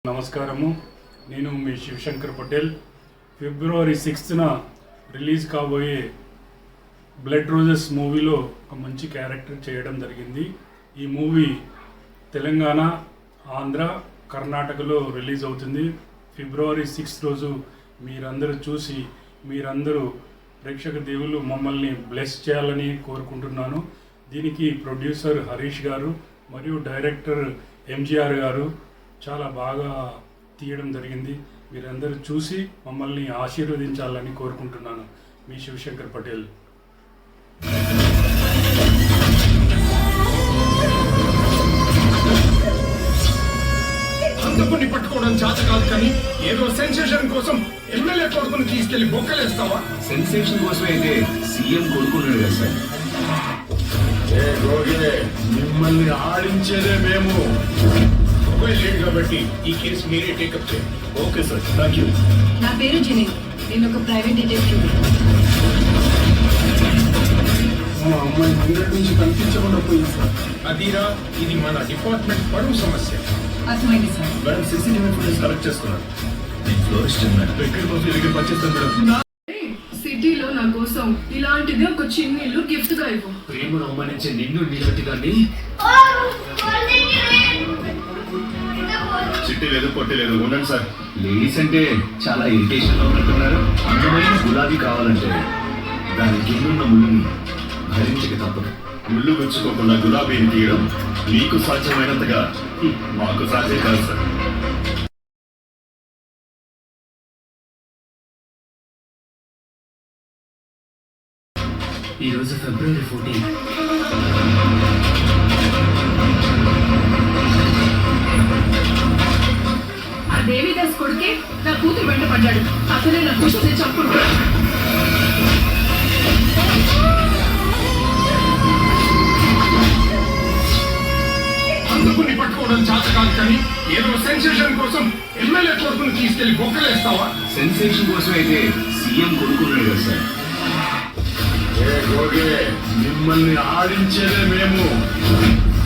నమస్కారము. నేను మీ శివశంకర్ పటేల్. ఫిబ్రవరి 6న రిలీజ్ కాబోయే బ్లడ్ రోజెస్ మూవీలో ఒక మంచి క్యారెక్టర్ చేయడం జరిగింది. ఈ మూవీ తెలంగాణ, ఆంధ్ర, కర్ణాటకలో రిలీజ్ అవుతుంది. ఫిబ్రవరి 6 రోజు మీరందరూ చూసి మీరందరూ ప్రేక్షక దేవుళ్ళు మమ్మల్ని బ్లెస్ చేయాలని కోరుకుంటున్నాను. దీనికి ప్రొడ్యూసర్ హరీష్ గారు మరియు డైరెక్టర్ ఎంజీఆర్ గారు చాలా బాగా తీయడం జరిగింది. మీరందరూ చూసి మమ్మల్ని ఆశీర్వదించాలని కోరుకుంటున్నాను. మీ శివశంకర్ పటేల్. హంతకుని పట్టుకోవడం చేత కాదు, కానీ ఏదో సెన్సేషన్ కోసం ఎమ్మెల్యే కొడుకుని తీసుకెళ్లి బొక్కలేస్తావా? సెన్సేషన్ కోసమే అయితే సీఎం కొడుకున్నాడు కదా సార్. మిమ్మల్ని ఆడించేదే మేము. మొబైల్ లేదు కాబట్టి ఈ కేసు మీరే టేకప్ చేయండి. Okay sir, thank you. నా పేరు జిని. నేను ఒక ప్రైవేట్ డిటెక్టివ్. మా అమ్మాయి ముందటి నుంచి కనిపించకుండా పోయింది సార్. అదిరా, ఇది మన డిపార్ట్మెంట్ పరువు సమస్య. అర్థమైంది sir. Madam CCTV footage collect చేసుకున్నాను. నేను ఫ్లోరిస్ట్ మేడం. దగ్గర కాఫీ దగ్గర పనిచేస్తాను మేడం. సిటీలో నా కోసం ఇలాంటిది ఒక చిన్న ఇల్లు గిఫ్ట్ గా ఇవ్వు. ప్రేమను అవమానించే నిన్ను నిలబెట్టి కానీ చిట్టి లేదు, పొట్టి లేదు. ఉండండి సార్. లేడీస్ అంటే చాలా ఇరిటేషన్ లో ఉన్నట్టున్నారు. అందమైన గులాబీ కావాలంటే దాని కిందున్న ముళ్ళుని భరించక తప్పదు. ముళ్ళు గుచ్చుకోకుండా గులాబీని తీయడం మీకు సాధ్యమైనంతగా మాకు సాధ్యం కాదు సార్. ఈరోజు ఫిబ్రవరి 14. ఆ దేవిదాస్ కొడుకే నా కూతురు వెంట పడ్డాడు. అసలే నా కూతురు చంపుకుంటాడు. హంతకుని పట్టుకోవడం చేత కాదు, కానీ ఏదో సెన్సేషన్ కోసం ఎమ్మెల్యే కొడుకుని తీసుకెళ్లి బొక్కలేస్తావా? సెన్సేషన్ కోసం అయితే సీఎం కొడుకున్నాడు కదా సార్. మిమ్మల్ని ఆడించేదే మేము.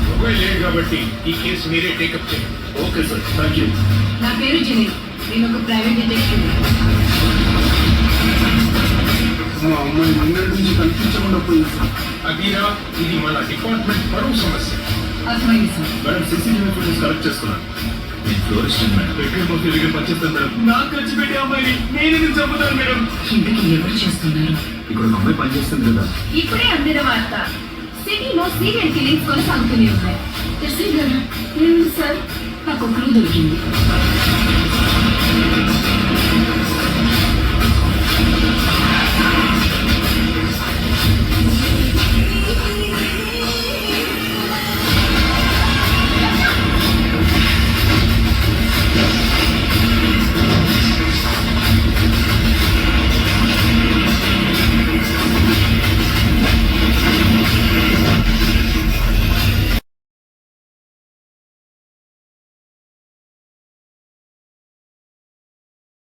మొబైల్ లేదు కాబట్టి ఈ కేసు మీరే టేకప్ చేయండి. Okay sir, thank you. నా పేరు జిని. నేను ఒక ప్రైవేట్ డిటెక్టివ్. మా అమ్మాయి ముందటి నుంచి కనిపించకుండా పోయింది సార్. అదిరా, ఇది మన డిపార్ట్మెంట్ పరువు సమస్య. అర్థమైంది sir. Madam CCTV footage collect చేసుకున్నాను. నేను ఫ్లోరిస్ట్ మేడం. దగ్గర కాఫీ దగ్గర పనిచేస్తాను మేడం. నాకు ఖర్చు పెట్టి అమ్మాయిని నేను చంపుతాను మేడం. ఇంటికి ఎవరు చేస్తున్నారు? ఇక్కడ ఒక అమ్మాయి పనిచేస్తుంది కదా. ఇప్పుడే అందిన వార్త. సిటీలో సీరియల్ కిల్లింగ్స్ కొనసాగుతూనే ఉన్నాయి. సార్, నాకు క్లూ దొరికింది.